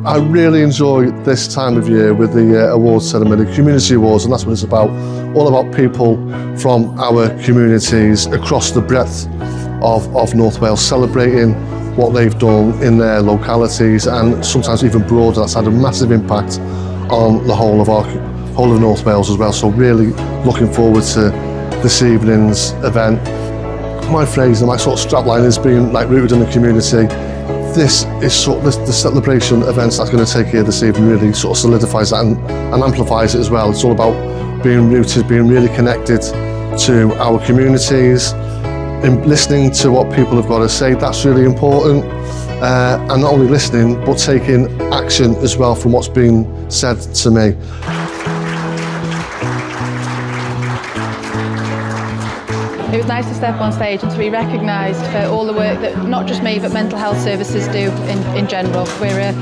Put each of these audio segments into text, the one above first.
I really enjoy this time of year with the awards ceremony, community awards, and that's what it's about. All about people from our communities across the breadth of North Wales, celebrating what they've done in their localities, and sometimes even broader. That's had a massive impact on the whole of North Wales as well. So really looking forward to this evening's event. My phrase and my sort of strapline is being like rooted in the community. This is the celebration events that's going to take here this evening really sort of solidifies that and amplifies it as well. It's all about being rooted, being really connected to our communities, and listening to what people have got to say. That's really important, and not only listening but taking action as well from what's been said to me. It was nice to step on stage and to be recognised for all the work that not just me but mental health services do in general. We're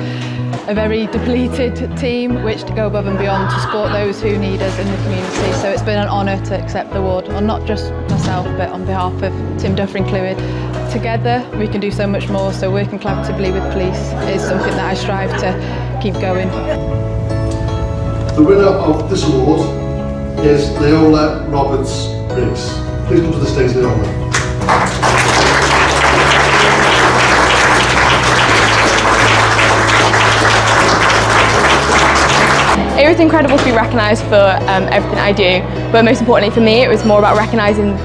a very depleted team which to go above and beyond to support those who need us in the community. So it's been an honour to accept the award, and not just myself but on behalf of Tim Duffer included. Together we can do so much more, so working collaboratively with police is something that I strive to keep going. The winner of this award is Leola Roberts-Briggs. Please come to the stage, Leola. It was incredible to be recognised for everything I do, but most importantly for me it was more about recognising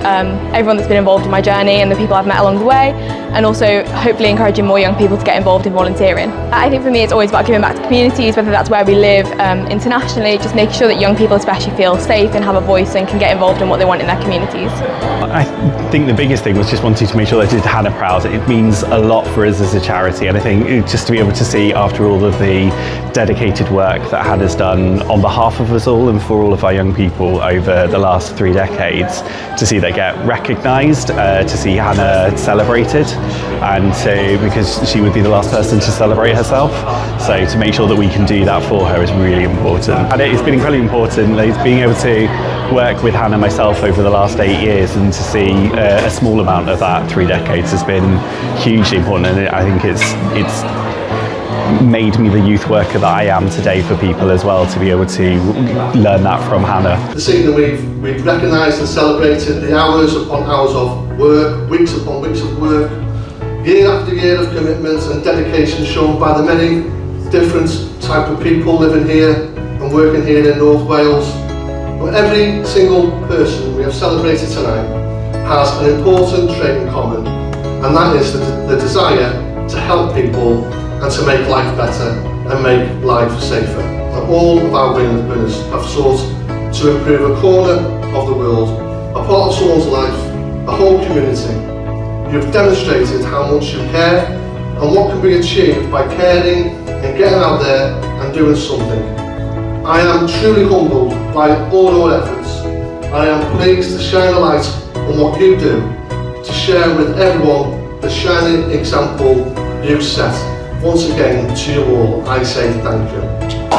everyone that's been involved in my journey and the people I've met along the way, and also hopefully encouraging more young people to get involved in volunteering. I think for me it's always about giving back to communities, whether that's where we live internationally, just making sure that young people especially feel safe and have a voice and can get involved in what they want in their communities. I think the biggest thing was just wanting to make sure that I did Hannah proud. It means a lot for us as a charity, and I think just to be able to see after all of the dedicated work that Hannah's done on behalf of us all and for all of our young people over the last 3 decades, to see that get recognised, to see Hannah celebrated, and because she would be the last person to celebrate herself, so to make sure that we can do that for her is really important. And it's been incredibly important being able to work with Hannah myself over the last 8 years, and to see a small amount of that 3 decades has been hugely important, and I think it's made me the youth worker that I am today for people as well, to be able to learn that from Hannah. This evening we've recognised and celebrated the hours upon hours of work, weeks upon weeks of work, year after year of commitment and dedication shown by the many different type of people living here and working here in North Wales. But every single person we have celebrated tonight has an important trait in common, and that is the desire to help people and to make life better and make life safer. And all of our winners have sought to improve a corner of the world, a part of someone's life, a whole community. You've demonstrated how much you care and what can be achieved by caring and getting out there and doing something. I am truly humbled by all your efforts. I am pleased to shine a light on what you do, to share with everyone the shining example you set. Once again, to you all, I say thank you.